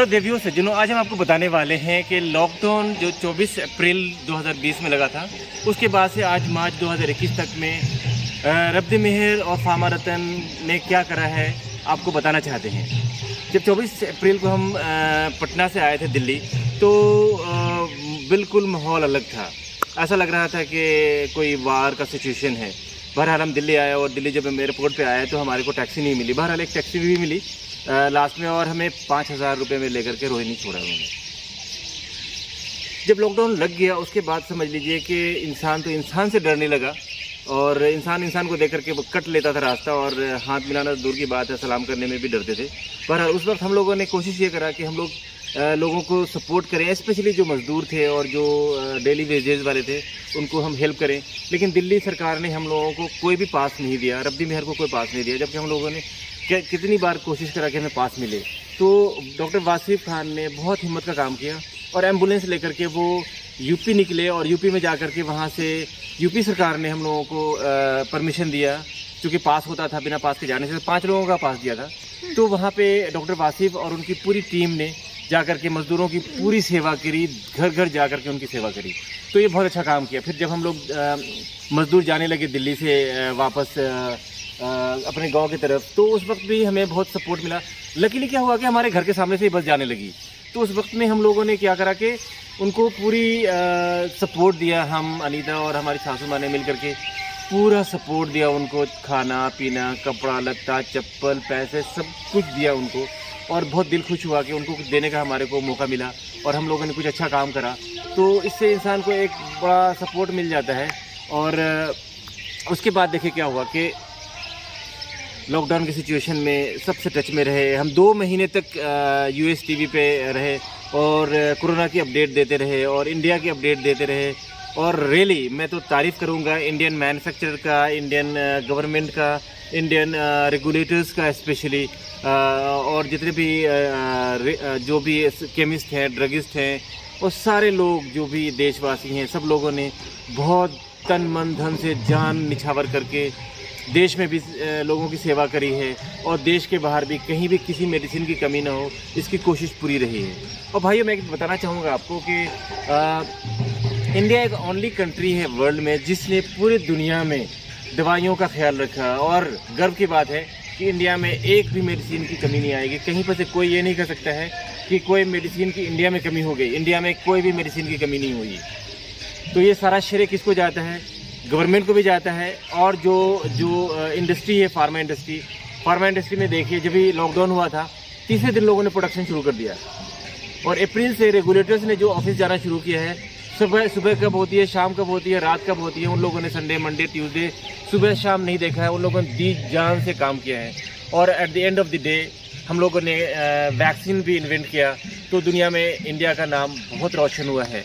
Hello देवियों सज्जनों, आज हम आपको बताने वाले हैं कि लॉकडाउन जो 24 अप्रैल 2020 में लगा था, उसके बाद से आज मार्च 2021 तक में रब्दे मेहर और फामा रतन ने क्या करा है आपको बताना चाहते हैं। जब 24 अप्रैल को हम पटना से आए थे दिल्ली, तो बिल्कुल माहौल अलग था। ऐसा लग रहा था कि कोई वार का सिचुएशन है। बहरहाल हम दिल्ली आए और दिल्ली जब हम एयरपोर्ट पे आए तो हमारे को टैक्सी नहीं मिली। बहरहाल एक टैक्सी भी मिली लास्ट में, और हमें 5,000 रुपये में लेकर के रोहिणी छोड़ा उन्होंने। जब लॉकडाउन लग गया उसके बाद समझ लीजिए कि इंसान तो इंसान से डरने लगा, और इंसान को देख करके वो कट लेता था रास्ता, और हाथ मिलाना दूर की बात है, सलाम करने में भी डरते थे। बहरहाल उस वक्त हम लोगों ने कोशिश ये करा कि हम लोग लोगों को सपोर्ट करें, स्पेशली जो मज़दूर थे और जो डेली वेजेस वाले थे उनको हम हेल्प करें। लेकिन दिल्ली सरकार ने हम लोगों को कोई भी पास नहीं दिया, रब्दी मेहर को कोई पास नहीं दिया, जबकि हम लोगों ने कितनी बार कोशिश करा कि हमें पास मिले। तो डॉक्टर वासिफ खान ने बहुत हिम्मत का काम किया और एम्बुलेंस लेकर के वो यूपी निकले, और यूपी में जा कर के वहाँ से यूपी सरकार ने हम लोगों को परमिशन दिया, क्योंकि पास होता था, बिना पास के जाने से 5 लोगों का पास दिया था। तो वहाँ पे डॉक्टर वासिफ और उनकी पूरी टीम ने जा कर के मज़दूरों की पूरी सेवा करी, घर घर जा कर के उनकी सेवा करी। तो ये बहुत अच्छा काम किया। फिर जब हम लोग मज़दूर जाने लगे दिल्ली से वापस अपने गांव की तरफ, तो उस वक्त भी हमें बहुत सपोर्ट मिला। लकीली क्या हुआ कि हमारे घर के सामने से ही बस जाने लगी, तो उस वक्त में हम लोगों ने क्या करा कि उनको पूरी सपोर्ट दिया। हम अनीता और हमारी सासू माँ ने मिल करके पूरा सपोर्ट दिया उनको, खाना पीना, कपड़ा लत्ता, चप्पल, पैसे, सब कुछ दिया उनको, और बहुत दिल खुश हुआ कि उनको कुछ देने का हमारे को मौका मिला और हम लोगों ने कुछ अच्छा काम करा। तो इससे इंसान को एक बड़ा सपोर्ट मिल जाता है। और उसके बाद देखिए क्या हुआ कि लॉकडाउन की सिचुएशन में सबसे टच में रहे हम। 2 महीने तक यूएस टीवी पे रहे और कोरोना की अपडेट देते रहे और इंडिया की अपडेट देते रहे। और रियली मैं तो तारीफ़ करूँगा इंडियन मैन्युफैक्चरर का, इंडियन गवर्नमेंट का, इंडियन रेगुलेटर्स का स्पेशली, और जितने भी जो भी केमिस्ट हैं, ड्रगिस्ट हैं, और सारे लोग जो भी देशवासी हैं, सब लोगों ने बहुत तन मन धन से जान निछावर करके देश में भी लोगों की सेवा करी है, और देश के बाहर भी कहीं भी किसी मेडिसिन की कमी ना हो, इसकी कोशिश पूरी रही है। और भाइयों मैं बताना चाहूँगा आपको कि इंडिया एक ओनली कंट्री है वर्ल्ड में जिसने पूरी दुनिया में दवाइयों का ख्याल रखा, और गर्व की बात है कि इंडिया में एक भी मेडिसिन की कमी नहीं आएगी। कहीं पर से कोई ये नहीं कह सकता है कि कोई मेडिसिन की इंडिया में कमी हो गई। इंडिया में कोई भी मेडिसिन की कमी नहीं हुई। तो ये सारा श्रेय किसको जाता है? गवर्नमेंट को भी जाता है। और जो इंडस्ट्री है, फार्मा इंडस्ट्री में देखिए, जब भी लॉकडाउन हुआ था, तीसरे दिन लोगों ने प्रोडक्शन शुरू कर दिया, और अप्रैल से रेगुलेटर्स ने जो ऑफिस जाना शुरू किया है, सुबह कब होती है, शाम कब होती है, रात कब होती है, उन लोगों ने संडे मंडे ट्यूसडे सुबह शाम नहीं देखा है। उन लोगों ने दी जान से काम किया है, और at the end of the day हम लोगों ने वैक्सीन भी इन्वेंट किया। तो दुनिया में इंडिया का नाम बहुत रोशन हुआ है।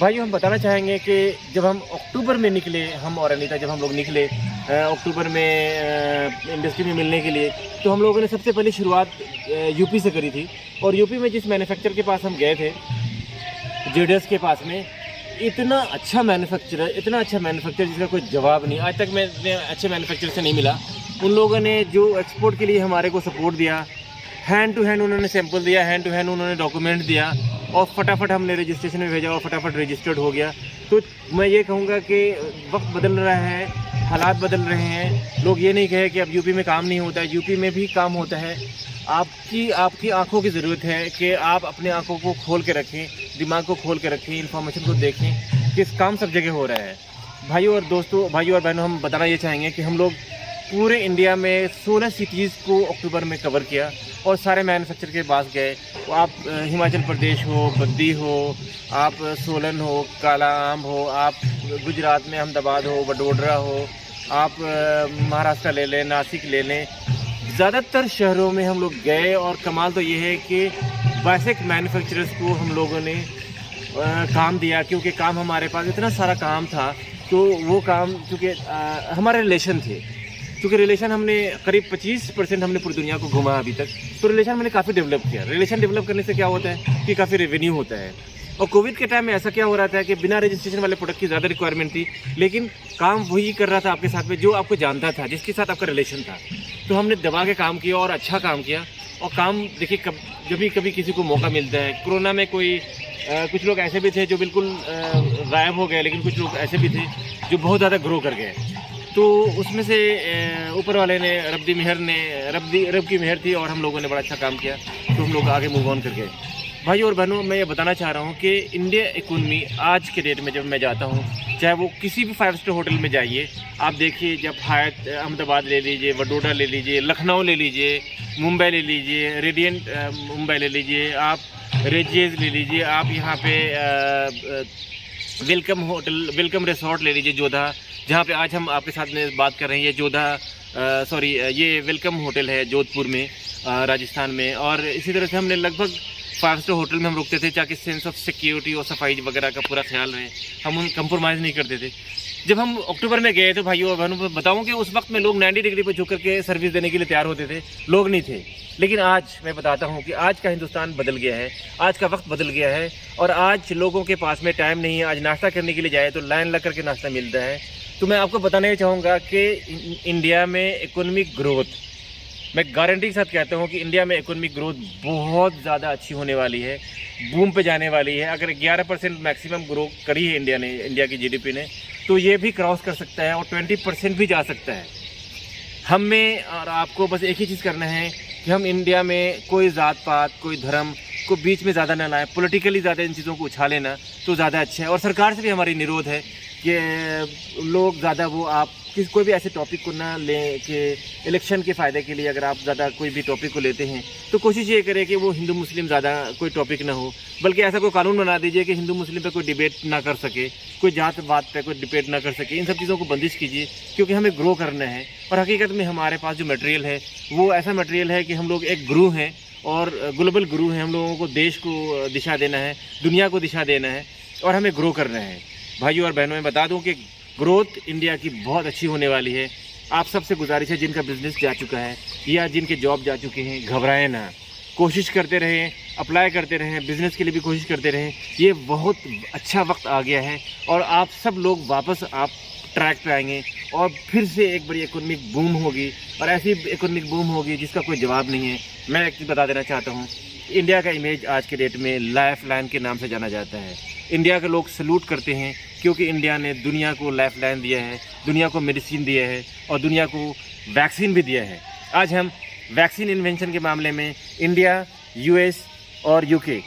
भाइयों हम बताना चाहेंगे कि जब हम अक्टूबर में निकले, हम और अनीता जब हम लोग निकले अक्टूबर में इंडस्ट्री में मिलने के लिए, तो हम लोगों ने सबसे पहले शुरुआत यूपी से करी थी। और यूपी में जिस मैन्युफैक्चर के पास हम गए थे, जेडस के पास में, इतना अच्छा मैन्युफैक्चर जिसका कोई जवाब नहीं। आज तक मैं इतने अच्छे मैन्युफैक्चर से नहीं मिला। उन लोगों ने जो एक्सपोर्ट के लिए हमारे को सपोर्ट दिया, हैंड टू हैंड उन्होंने सैंपल दिया, हैंड टू हैंड उन्होंने डॉक्यूमेंट दिया, और फटाफट हमने रजिस्ट्रेशन में भेजा और फटाफट रजिस्टर्ड हो गया। तो मैं ये कहूँगा कि वक्त बदल रहा है, हालात बदल रहे हैं। लोग ये नहीं कहे कि अब यूपी में काम नहीं होता है, यूपी में भी काम होता है। आपकी आंखों की ज़रूरत है कि आप अपने आंखों को खोल के रखें, दिमाग को खोल के रखें, इन्फॉर्मेशन को देखें कि काम सब जगह हो रहा है। भाइयों और बहनों, हम बताना ये चाहेंगे कि हम लोग पूरे इंडिया में 16 सिटीज़ को अक्टूबर में कवर किया, और सारे मैन्युफैक्चर के पास गए। तो आप हिमाचल प्रदेश हो, बद्दी हो, आप सोलन हो, काला आम हो, आप गुजरात में अहमदाबाद हो, वडोदरा हो, आप महाराष्ट्र ले लें, नासिक ले लें, ज़्यादातर शहरों में हम लोग गए। और कमाल तो ये है कि बेसिक मैन्युफैक्चरर्स को हम लोगों ने काम दिया, क्योंकि काम हमारे पास इतना सारा काम था। तो वो काम चूँकि हमारे रिलेशन थे, क्योंकि रिलेशन हमने करीब 25% हमने पूरी दुनिया को घुमा अभी तक, तो रिलेशन मैंने काफ़ी डेवलप किया। रिलेशन डेवलप करने से क्या होता है कि काफ़ी रेवेन्यू होता है। और कोविड के टाइम में ऐसा क्या हो रहा था कि बिना रजिस्ट्रेशन वाले प्रोडक्ट की ज़्यादा रिक्वायरमेंट थी, लेकिन काम वही कर रहा था आपके साथ में जो आपको जानता था, जिसके साथ आपका रिलेशन था। तो हमने दबा के काम किया और अच्छा काम किया। और काम देखिए जब कभी किसी को मौका मिलता है। कोरोना में कुछ लोग ऐसे भी थे जो बिल्कुल गायब हो गए, लेकिन कुछ लोग ऐसे भी थे जो बहुत ज़्यादा ग्रो कर गए। तो उसमें से ऊपर वाले ने रब की मेहर थी और हम लोगों ने बड़ा अच्छा काम किया, तो हम लोग आगे मूव ऑन कर गए। भाई और बहनों, मैं ये बताना चाह रहा हूँ कि इंडिया इकोनॉमी आज के डेट में जब मैं जाता हूँ, चाहे वो किसी भी 5 स्टार होटल में जाइए, आप देखिए, जब हायत अहमदाबाद ले लीजिए, वडोदरा ले लीजिए, लखनऊ ले लीजिए, मुंबई ले लीजिए, रेडियंट मुंबई ले लीजिए, आप रेजियस ले लीजिए, आप यहाँ पे वेलकम रिसोर्ट ले लीजिए जोधा, जहाँ पे आज हम आपके साथ में बात कर रहे हैं। ये वेलकम होटल है जोधपुर में, राजस्थान में। और इसी तरह से हमने लगभग 5 स्टार होटल में हम रुकते थे, ताकि सेंस ऑफ सिक्योरिटी और सफाई वगैरह का पूरा ख्याल रहे, हम उन कंप्रोमाइज़ नहीं करते थे। जब हम अक्टूबर में गए तो भाइयों और बहनों, बताऊँ कि उस वक्त में लोग 90 डिग्री पर झुक करके सर्विस देने के लिए तैयार होते थे, लोग नहीं थे। लेकिन आज मैं बताता हूँ कि आज का हिंदुस्तान बदल गया है, आज का वक्त बदल गया है, और आज लोगों के पास में टाइम नहीं है। आज नाश्ता करने के लिए जाए तो लाइन लग करके नाश्ता मिलता है। तो मैं आपको बताना चाहूँगा कि इंडिया में इकोनॉमिक ग्रोथ, मैं गारंटी के साथ कहता हूँ कि इंडिया में इकोनॉमिक ग्रोथ बहुत ज़्यादा अच्छी होने वाली है, बूम पे जाने वाली है। अगर 11% मैक्सिमम ग्रो करी है इंडिया की जीडीपी ने, तो ये भी क्रॉस कर सकता है और 20% भी जा सकता है। हमें और आपको बस एक ही चीज़ करना है कि हम इंडिया में कोई ज़ात पात, कोई धर्म को बीच में ज़्यादा ना लाएं, पॉलिटिकली ज़्यादा इन चीज़ों को उछाले ना, तो ज़्यादा अच्छा है। और सरकार से भी हमारी निरोध है कि लोग ज़्यादा कोई भी ऐसे टॉपिक को ना लें कि इलेक्शन के फ़ायदे के लिए अगर आप ज़्यादा कोई भी टॉपिक को लेते हैं, तो कोशिश ये करें कि वो हिंदू मुस्लिम ज़्यादा कोई टॉपिक ना हो, बल्कि ऐसा कोई कानून बना दीजिए कि हिंदू मुस्लिम पे कोई डिबेट ना कर सके, कोई जात बात पे कोई डिबेट ना कर सके। इन सब चीज़ों को बंदिश कीजिए, क्योंकि हमें ग्रो करना है। और हकीकत में हमारे पास जो मटेरियल है वो ऐसा मटेरियल है कि हम लोग एक गुरु हैं और ग्लोबल गुरु हैं। हम लोगों को देश को दिशा देना है, दुनिया को दिशा देना है, और हमें ग्रो करना है। भाइयों और बहनों, मैं बता दूं कि ग्रोथ इंडिया की बहुत अच्छी होने वाली है। आप सबसे गुजारिश है, जिनका बिजनेस जा चुका है या जिनके जॉब जा चुके हैं, घबराएं ना, कोशिश करते रहें, अप्लाई करते रहें, बिज़नेस के लिए भी कोशिश करते रहें। ये बहुत अच्छा वक्त आ गया है और आप सब लोग वापस आप ट्रैक पे आएंगे और फिर से एक बड़ी इकोनॉमिक बूम होगी, और ऐसी इकोनॉमिक बूम होगी जिसका कोई जवाब नहीं है। मैं एक चीज़ बता देना चाहता हूँ, इंडिया का इमेज आज के डेट में लाइफ लाइन के नाम से जाना जाता है। इंडिया के लोग सल्यूट करते हैं, क्योंकि इंडिया ने दुनिया को लाइफ लाइन दिया है, दुनिया को मेडिसिन दिया है और दुनिया को वैक्सीन भी दिया है। आज हम वैक्सीन इन्वेंशन के मामले में इंडिया, यूएस और यूके,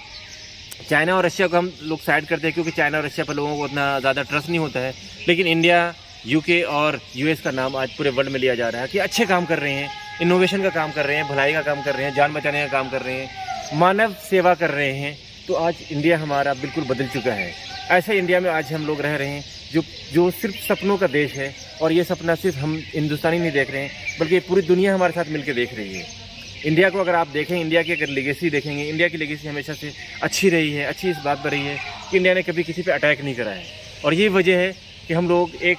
चाइना और रशिया को हम लोग साइड करते हैं, क्योंकि चाइना और रशिया पर लोगों को उतना ज़्यादा ट्रस्ट नहीं होता है। लेकिन इंडिया, यूके और यूएस का नाम आज पूरे वर्ल्ड में लिया जा रहा है कि अच्छे काम कर रहे हैं, इनोवेशन का काम कर रहे हैं, भलाई का काम कर रहे हैं, जान बचाने का काम कर रहे हैं, मानव सेवा कर रहे हैं। तो आज इंडिया हमारा बिल्कुल बदल चुका है। ऐसे इंडिया में आज हम लोग रह रहे हैं जो सिर्फ सपनों का देश है, और ये सपना सिर्फ हम हिंदुस्तानी नहीं देख रहे हैं, बल्कि पूरी दुनिया हमारे साथ मिलकर देख रही है। इंडिया को अगर आप देखें, इंडिया की अगर लेगेसी देखेंगे, इंडिया की लेगेसी हमेशा से अच्छी रही है। अच्छी इस बात पर रही है कि इंडिया ने कभी किसी पे अटैक नहीं करा है, और ये वजह है कि हम लोग एक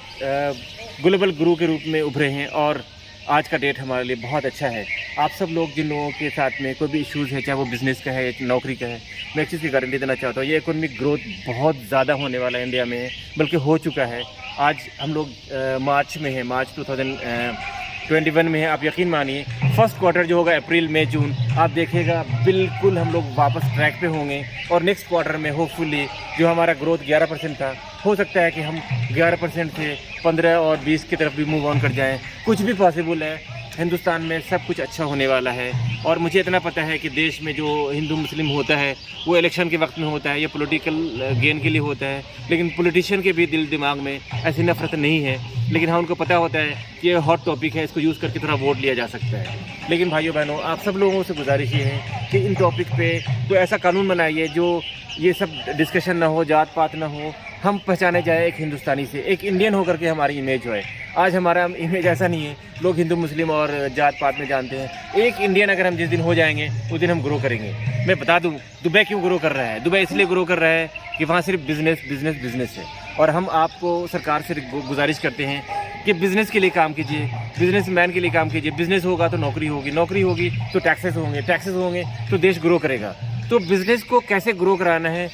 ग्लोबल गुरु के रूप में उभरे हैं, और आज का डेट हमारे लिए बहुत अच्छा है। आप सब लोग जिन लोगों के साथ में कोई भी इश्यूज़ है, चाहे वो बिज़नेस का है या नौकरी का है, मैं एक चीज़ की गारंटी देना चाहता हूँ, ये इकोनॉमिक ग्रोथ बहुत ज़्यादा होने वाला है इंडिया में, बल्कि हो चुका है। आज हम लोग मार्च में है, मार्च 2021 में है। आप यकीन मानिए, फर्स्ट क्वार्टर जो होगा अप्रैल मई जून, आप देखिएगा बिल्कुल हम लोग वापस ट्रैक पे होंगे, और नेक्स्ट क्वार्टर में होपफुली जो हमारा ग्रोथ 11% था, हो सकता है कि हम 11% से 15 और 20 की तरफ भी मूव ऑन कर जाएं। कुछ भी पॉसिबल है। हिंदुस्तान में सब कुछ अच्छा होने वाला है, और मुझे इतना पता है कि देश में जो हिंदू मुस्लिम होता है वो इलेक्शन के वक्त में होता है, या पॉलिटिकल गेन के लिए होता है, लेकिन पॉलिटिशियन के भी दिल दिमाग में ऐसी नफरत नहीं है। लेकिन हाँ, उनको पता होता है कि ये हॉट टॉपिक है, इसको यूज़ करके थोड़ा वोट लिया जा सकता है। लेकिन भाइयों बहनों, आप सब लोगों से गुजारिश ये है कि इन टॉपिक पे कोई ऐसा कानून बनाइए जो ये सब डिस्कशन ना हो, जात पात ना हो, हम पहचाने जाए एक हिंदुस्तानी से, एक इंडियन होकर के हमारी इमेज होए। आज हमारा इमेज ऐसा नहीं है, लोग हिंदू मुस्लिम और जात पात में जानते हैं। एक इंडियन अगर हम जिस दिन हो जाएंगे, उस दिन हम ग्रो करेंगे। मैं बता दूं, दुबई क्यों ग्रो कर रहा है? दुबई इसलिए ग्रो कर रहा है कि वहाँ सिर्फ बिजनेस है, और हम आपको सरकार से गुजारिश करते हैं कि बिज़नेस के लिए काम कीजिए, बिजनेसमैन के लिए काम कीजिए। बिज़नेस होगा तो नौकरी होगी, नौकरी होगी तो टैक्सेस होंगे तो देश ग्रो करेगा। तो बिज़नेस को कैसे ग्रो कराना है,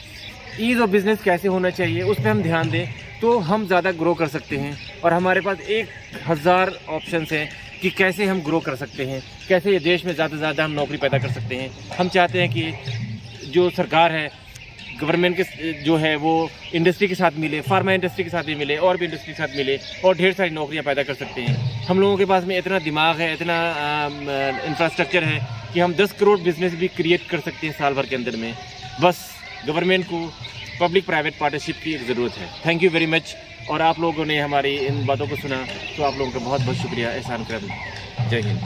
ईज़ ऑफ बिज़नेस कैसे होना चाहिए, उस पर हम ध्यान दें तो हम ज़्यादा ग्रो कर सकते हैं। और हमारे पास 1000 ऑप्शंस हैं कि कैसे हम ग्रो कर सकते हैं, कैसे ये देश में ज़्यादा से ज़्यादा हम नौकरी पैदा कर सकते हैं। हम चाहते हैं कि जो सरकार है, गवर्नमेंट के जो है वो इंडस्ट्री के साथ मिले, फार्मा इंडस्ट्री के साथ भी मिले और भी इंडस्ट्री के साथ मिले और ढेर सारी नौकरियां पैदा कर सकते हैं। हम लोगों के पास में इतना दिमाग है, इतना इंफ्रास्ट्रक्चर है कि हम 10 करोड़ बिजनेस भी क्रिएट कर सकते हैं साल भर के अंदर में। बस गवर्नमेंट को पब्लिक प्राइवेट पार्टनरशिप की एक ज़रूरत है। Thank you very much. और आप लोगों ने हमारी इन बातों को सुना तो आप लोगों का बहुत बहुत शुक्रिया, एहसान करम। जय हिंद।